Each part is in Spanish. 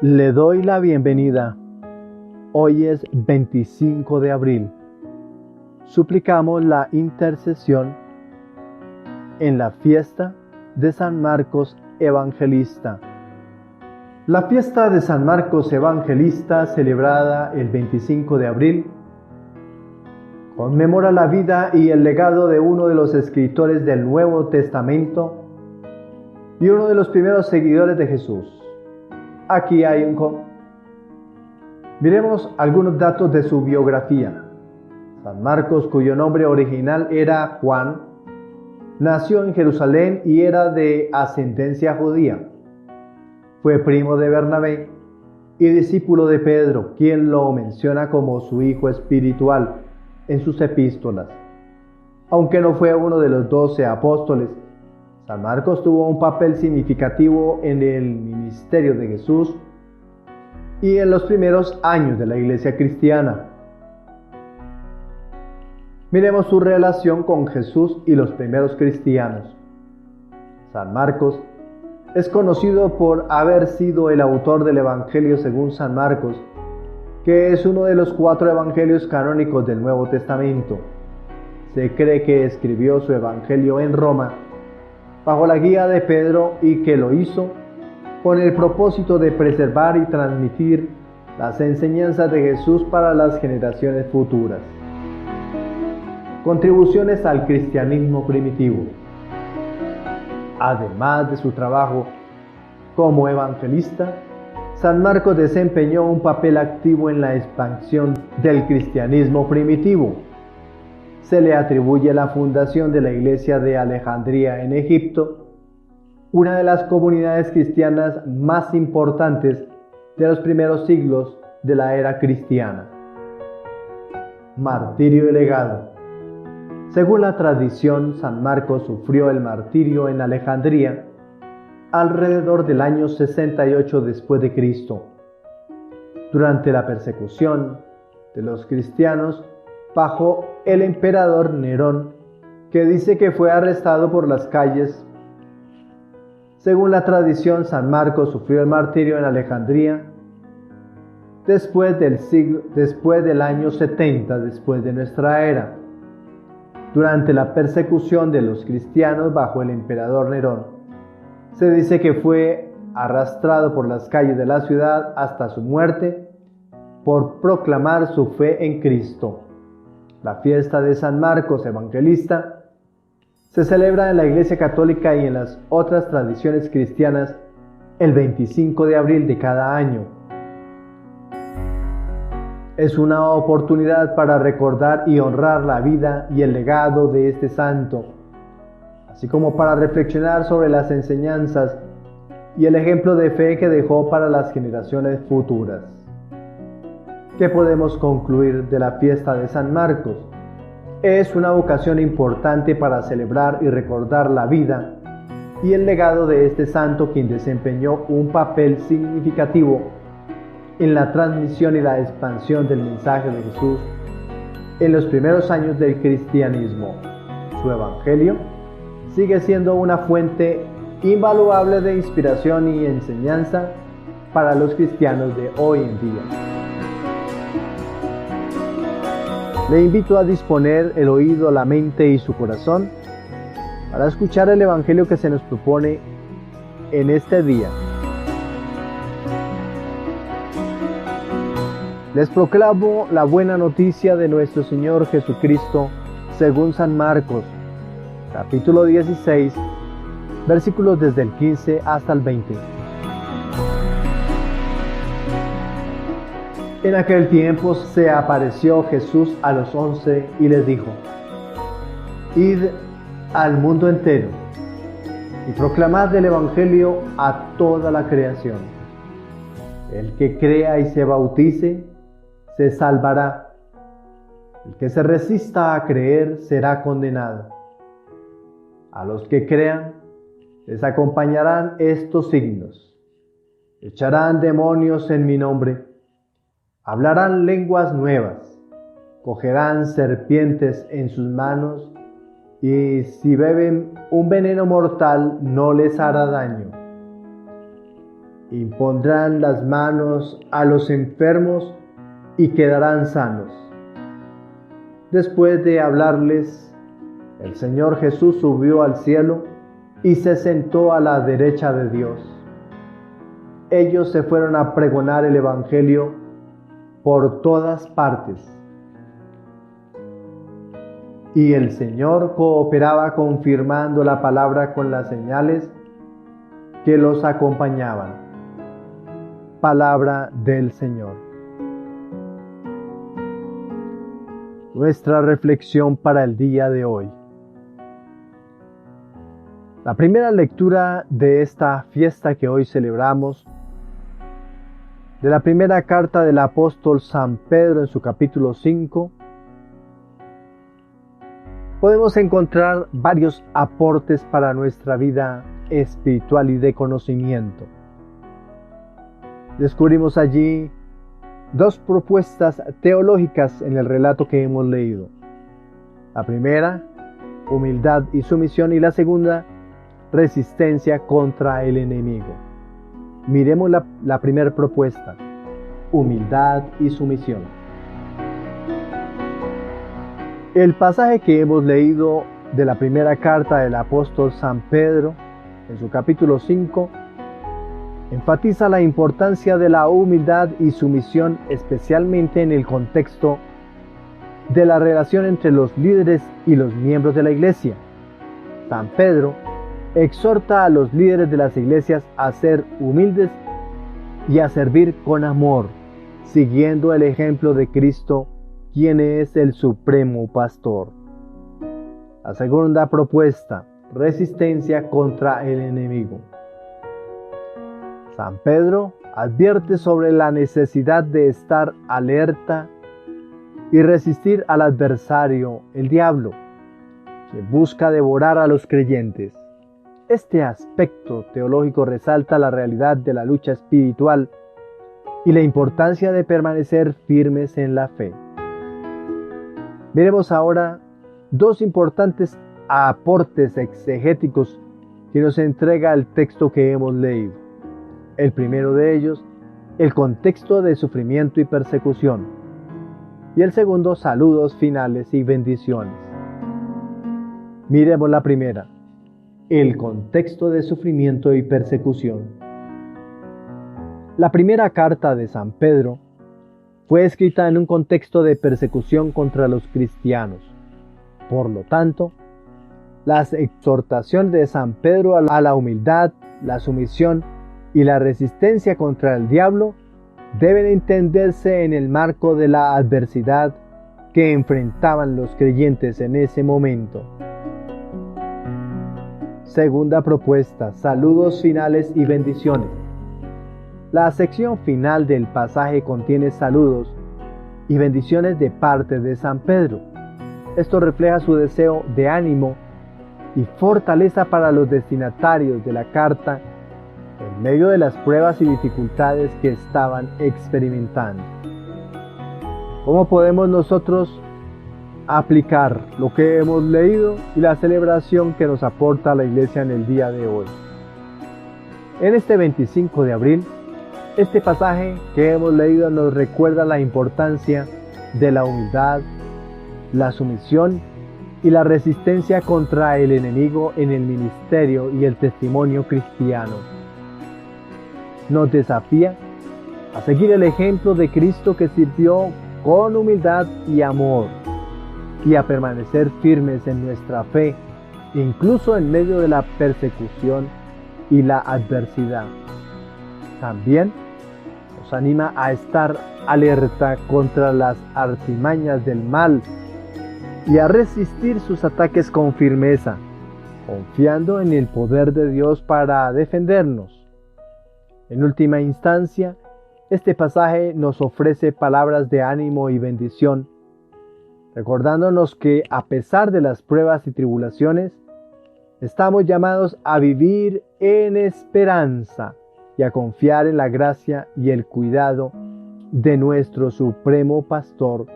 Le doy la bienvenida. Hoy es 25 de abril. Suplicamos la intercesión en la fiesta de San Marcos Evangelista. La fiesta de San Marcos Evangelista, celebrada el 25 de abril, conmemora la vida y el legado de uno de los escritores del Nuevo Testamento y uno de los primeros seguidores de Jesús. Aquí hay Miremos algunos datos de su biografía. San Marcos, cuyo nombre original era Juan, nació en Jerusalén y era de ascendencia judía. Fue primo de Bernabé y discípulo de Pedro, quien lo menciona como su hijo espiritual en sus epístolas. Aunque no fue uno de los 12 apóstoles, San Marcos tuvo un papel significativo en el ministerio de Jesús y en los primeros años de la iglesia cristiana. Miremos su relación con Jesús y los primeros cristianos. San Marcos es conocido por haber sido el autor del Evangelio según San Marcos, que es uno de los 4 evangelios canónicos del Nuevo Testamento. Se cree que escribió su evangelio en Roma, bajo la guía de Pedro, y que lo hizo con el propósito de preservar y transmitir las enseñanzas de Jesús para las generaciones futuras. Contribuciones al cristianismo primitivo. Además de su trabajo como evangelista, San Marcos desempeñó un papel activo en la expansión del cristianismo primitivo. Se le atribuye la fundación de la iglesia de Alejandría en Egipto, una de las comunidades cristianas más importantes de los primeros siglos de la era cristiana. Martirio y legado. Según la tradición, San Marcos sufrió el martirio en Alejandría alrededor del año 68 después de Cristo, durante la persecución de los cristianos bajo el emperador Nerón, que dice que fue arrestado por las calles. Según la tradición, San Marcos sufrió el martirio en Alejandría después del año 70 después de nuestra era, durante la persecución de los cristianos bajo el emperador Nerón. Se dice que fue arrastrado por las calles de la ciudad hasta su muerte por proclamar su fe en Cristo. La fiesta de San Marcos Evangelista se celebra en la Iglesia Católica y en las otras tradiciones cristianas el 25 de abril de cada año. Es una oportunidad para recordar y honrar la vida y el legado de este santo, así como para reflexionar sobre las enseñanzas y el ejemplo de fe que dejó para las generaciones futuras. ¿Qué podemos concluir de la fiesta de San Marcos? Es una ocasión importante para celebrar y recordar la vida y el legado de este santo, quien desempeñó un papel significativo en la transmisión y la expansión del mensaje de Jesús en los primeros años del cristianismo. Su evangelio sigue siendo una fuente invaluable de inspiración y enseñanza para los cristianos de hoy en día. Le invito a disponer el oído, la mente y su corazón para escuchar el evangelio que se nos propone en este día. Les proclamo la buena noticia de nuestro Señor Jesucristo según San Marcos, capítulo 16, versículos desde el 15 hasta el 20. En aquel tiempo se apareció Jesús a los 11 y les dijo: Id al mundo entero y proclamad el evangelio a toda la creación. El que crea y se bautice se salvará. El que se resista a creer será condenado. A los que crean les acompañarán estos signos: echarán demonios en mi nombre, hablarán lenguas nuevas, cogerán serpientes en sus manos, y si beben un veneno mortal no les hará daño. impondrán las manos a los enfermos y quedarán sanos. Después de hablarles, el Señor Jesús subió al cielo y se sentó a la derecha de Dios. Ellos se fueron a pregonar el Evangelio por todas partes. Y el Señor cooperaba confirmando la palabra con las señales que los acompañaban. Palabra del Señor. Nuestra reflexión para el día de hoy. La primera lectura de esta fiesta que hoy celebramos, de la primera carta del apóstol San Pedro en su capítulo 5, podemos encontrar varios aportes para nuestra vida espiritual y de conocimiento. Descubrimos allí dos propuestas teológicas en el relato que hemos leído. La primera, humildad y sumisión, y la segunda, resistencia contra el enemigo. Miremos la primera propuesta, humildad y sumisión. El pasaje que hemos leído de la primera carta del apóstol San Pedro, en su capítulo 5, enfatiza la importancia de la humildad y sumisión, especialmente en el contexto de la relación entre los líderes y los miembros de la iglesia. San Pedro exhorta a los líderes de las iglesias a ser humildes y a servir con amor, siguiendo el ejemplo de Cristo, quien es el supremo pastor. La segunda propuesta, resistencia contra el enemigo. San Pedro advierte sobre la necesidad de estar alerta y resistir al adversario, el diablo, que busca devorar a los creyentes. Este aspecto teológico resalta la realidad de la lucha espiritual y la importancia de permanecer firmes en la fe. Veremos ahora dos importantes aportes exegéticos que nos entrega el texto que hemos leído. El primero de ellos, el contexto de sufrimiento y persecución. Y el segundo, saludos finales y bendiciones. Miremos la primera, el contexto de sufrimiento y persecución. La primera carta de San Pedro fue escrita en un contexto de persecución contra los cristianos. Por lo tanto, las exhortaciones de San Pedro a la humildad, la sumisión y la resistencia contra el diablo deben entenderse en el marco de la adversidad que enfrentaban los creyentes en ese momento. Segunda propuesta, saludos finales y bendiciones. La sección final del pasaje contiene saludos y bendiciones de parte de San Pedro. Esto refleja su deseo de ánimo y fortaleza para los destinatarios de la carta en medio de las pruebas y dificultades que estaban experimentando. ¿Cómo podemos nosotros aplicar lo que hemos leído y la celebración que nos aporta la Iglesia en el día de hoy? En este 25 de abril, este pasaje que hemos leído nos recuerda la importancia de la humildad, la sumisión y la resistencia contra el enemigo en el ministerio y el testimonio cristiano. Nos desafía a seguir el ejemplo de Cristo, que sirvió con humildad y amor, y a permanecer firmes en nuestra fe, incluso en medio de la persecución y la adversidad. También nos anima a estar alerta contra las artimañas del mal y a resistir sus ataques con firmeza, confiando en el poder de Dios para defendernos. En última instancia, este pasaje nos ofrece palabras de ánimo y bendición, recordándonos que a pesar de las pruebas y tribulaciones, estamos llamados a vivir en esperanza y a confiar en la gracia y el cuidado de nuestro supremo pastor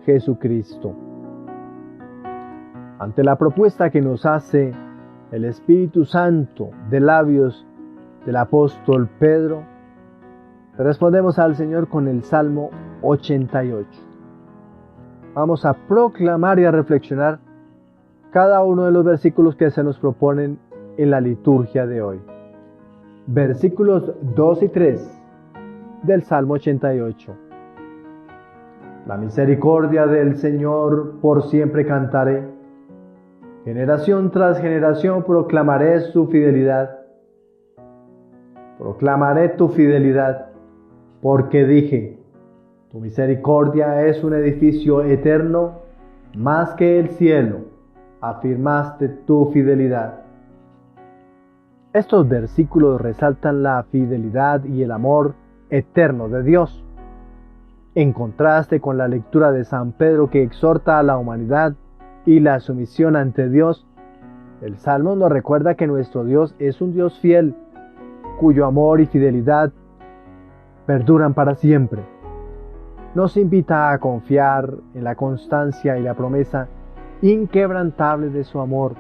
Jesucristo. Ante la propuesta que nos hace el Espíritu Santo de labios del apóstol Pedro, Respondemos al Señor con el Salmo 88. Vamos a proclamar y a reflexionar cada uno de los versículos que se nos proponen en la liturgia de hoy. Versículos 2 y 3 del Salmo 88. La misericordia del Señor por siempre cantaré. Generación tras generación proclamaré su fidelidad. Proclamaré tu fidelidad, porque dije, tu misericordia es un edificio eterno, más que el cielo, afirmaste tu fidelidad. Estos versículos resaltan la fidelidad y el amor eterno de Dios, en contraste con la lectura de San Pedro que exhorta a la humanidad y la sumisión ante Dios. El Salmo nos recuerda que nuestro Dios es un Dios fiel, cuyo amor y fidelidad perduran para siempre. Nos invita a confiar en la constancia y la promesa inquebrantable de su amor,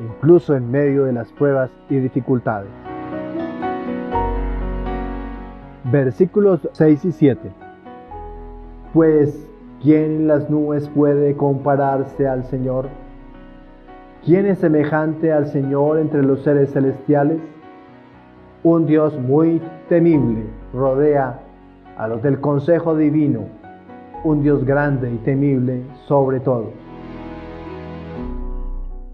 incluso en medio de las pruebas y dificultades. Versículos 6 y 7. Pues, ¿quién en las nubes puede compararse al Señor? ¿Quién es semejante al Señor entre los seres celestiales? Un Dios muy temible rodea a los del consejo divino, un Dios grande y temible sobre todo.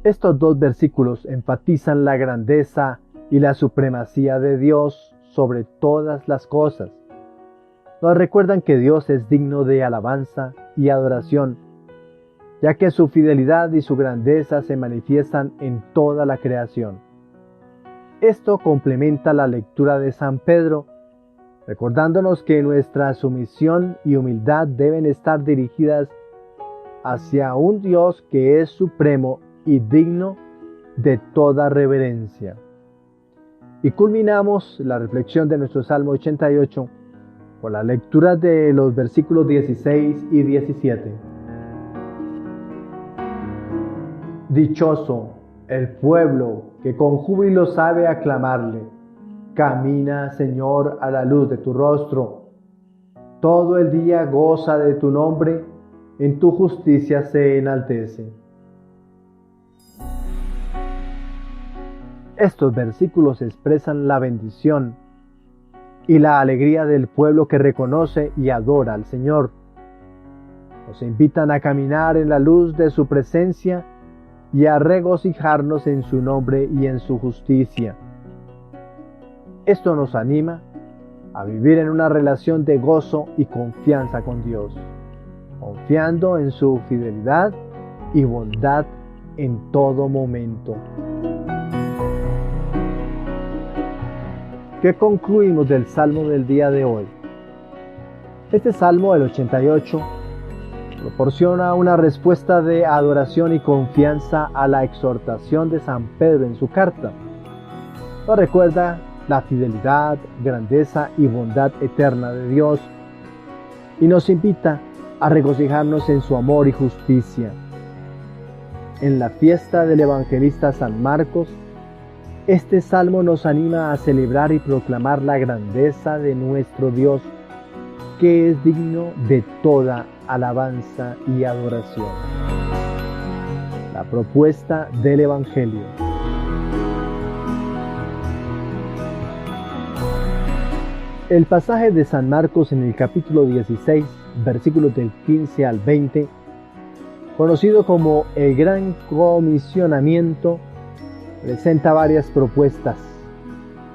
Estos dos versículos enfatizan la grandeza y la supremacía de Dios sobre todas las cosas. Nos recuerdan que Dios es digno de alabanza y adoración, ya que su fidelidad y su grandeza se manifiestan en toda la creación. Esto complementa la lectura de San Pedro, recordándonos que nuestra sumisión y humildad deben estar dirigidas hacia un Dios que es supremo y digno de toda reverencia. Y culminamos la reflexión de nuestro Salmo 88 con la lectura de los versículos 16 y 17. Dichoso el pueblo que con júbilo sabe aclamarle. Camina, Señor, a la luz de tu rostro. Todo el día goza de tu nombre, en tu justicia se enaltece. Estos versículos expresan la bendición y la alegría del pueblo que reconoce y adora al Señor. Nos invitan a caminar en la luz de su presencia y a regocijarnos en su nombre y en su justicia. Esto nos anima a vivir en una relación de gozo y confianza con Dios, confiando en su fidelidad y bondad en todo momento. ¿Qué concluimos del Salmo del día de hoy? Este Salmo, el 88, proporciona una respuesta de adoración y confianza a la exhortación de San Pedro en su carta. Nos recuerda la fidelidad, grandeza y bondad eterna de Dios y nos invita a regocijarnos en su amor y justicia. En la fiesta del evangelista San Marcos, este salmo nos anima a celebrar y proclamar la grandeza de nuestro Dios, que es digno de toda alabanza y adoración. La propuesta del Evangelio. El pasaje de San Marcos en el capítulo 16, versículos del 15 al 20, conocido como el Gran Comisionamiento, presenta varias propuestas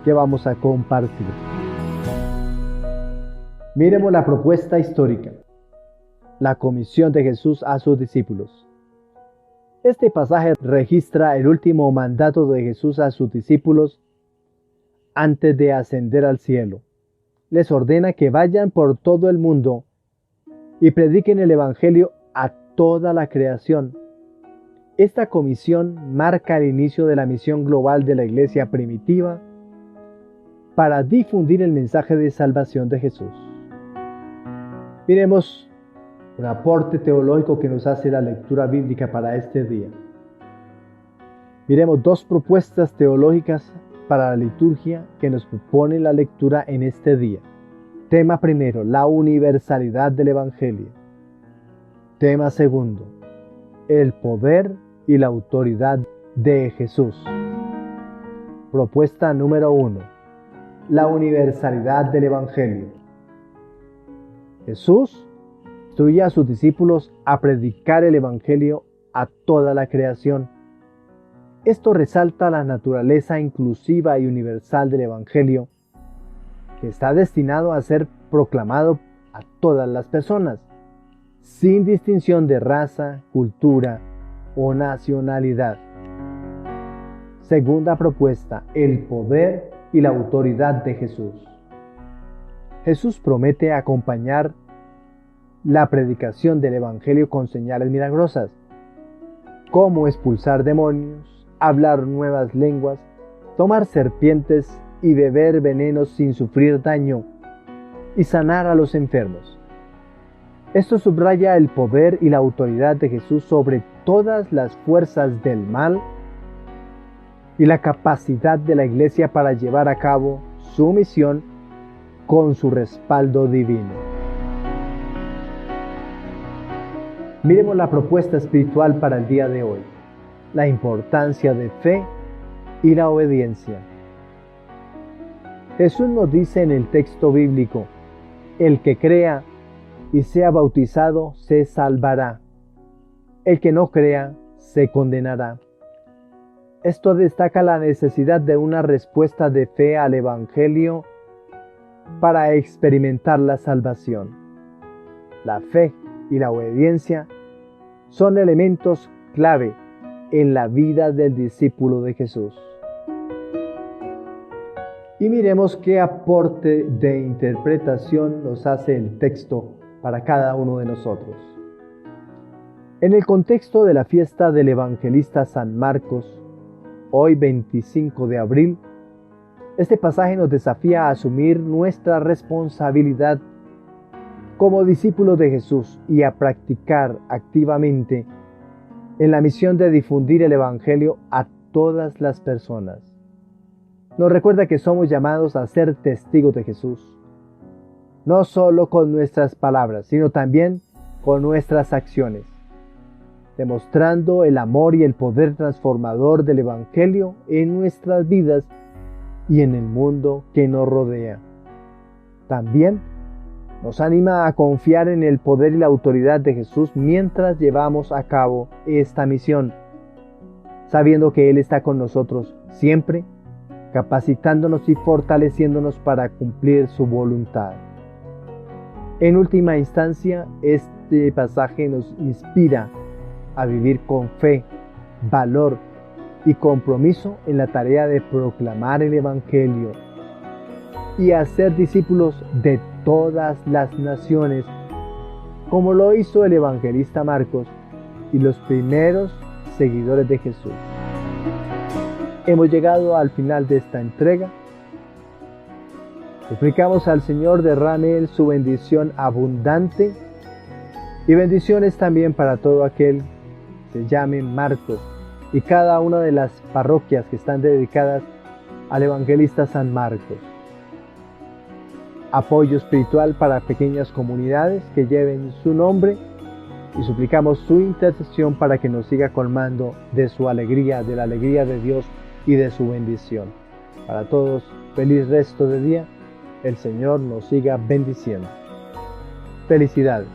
que vamos a compartir. Miremos la propuesta histórica, la comisión de Jesús a sus discípulos. Este pasaje registra el último mandato de Jesús a sus discípulos antes de ascender al cielo. Les ordena que vayan por todo el mundo y prediquen el Evangelio a toda la creación. Esta comisión marca el inicio de la misión global de la Iglesia primitiva para difundir el mensaje de salvación de Jesús. Miremos un aporte teológico que nos hace la lectura bíblica para este día. Miremos dos propuestas teológicas para la liturgia que nos propone la lectura en este día. Tema primero, la universalidad del Evangelio. Tema segundo, el poder y la autoridad de Jesús. Propuesta número 1, la universalidad del Evangelio. Jesús instruye a sus discípulos a predicar el Evangelio a toda la creación. Esto resalta la naturaleza inclusiva y universal del Evangelio, que está destinado a ser proclamado a todas las personas, sin distinción de raza, cultura o nacionalidad. Segunda propuesta, el poder y la autoridad de Jesús. Jesús promete acompañar la predicación del Evangelio con señales milagrosas, como expulsar demonios, hablar nuevas lenguas, tomar serpientes y beber venenos sin sufrir daño, y sanar a los enfermos. Esto subraya el poder y la autoridad de Jesús sobre todas las fuerzas del mal y la capacidad de la Iglesia para llevar a cabo su misión con su respaldo divino. Miremos la propuesta espiritual para el día de hoy, la importancia de fe y la obediencia. Jesús nos dice en el texto bíblico, el que crea y sea bautizado se salvará, el que no crea se condenará. Esto destaca la necesidad de una respuesta de fe al Evangelio para experimentar la salvación. La fe y la obediencia son elementos clave en la vida del discípulo de Jesús. Y miremos qué aporte de interpretación nos hace el texto para cada uno de nosotros. En el contexto de la fiesta del evangelista San Marcos, hoy 25 de abril, este pasaje nos desafía a asumir nuestra responsabilidad como discípulos de Jesús y a practicar activamente en la misión de difundir el Evangelio a todas las personas. Nos recuerda que somos llamados a ser testigos de Jesús, no solo con nuestras palabras, sino también con nuestras acciones, demostrando el amor y el poder transformador del Evangelio en nuestras vidas y en el mundo que nos rodea. También nos anima a confiar en el poder y la autoridad de Jesús mientras llevamos a cabo esta misión, sabiendo que Él está con nosotros siempre, capacitándonos y fortaleciéndonos para cumplir su voluntad. En última instancia, este pasaje nos inspira a vivir con fe, valor y compromiso en la tarea de proclamar el Evangelio y a ser discípulos de todas las naciones, como lo hizo el evangelista Marcos y los primeros seguidores de Jesús. Hemos llegado al final de esta entrega. Suplicamos al Señor derrame Él su bendición abundante y bendiciones también para todo aquel que se llame Marcos y cada una de las parroquias que están dedicadas al evangelista San Marcos. Apoyo espiritual para pequeñas comunidades que lleven su nombre y suplicamos su intercesión para que nos siga colmando de su alegría, de la alegría de Dios y de su bendición. Para todos, feliz resto de día. El Señor nos siga bendiciendo. Felicidades.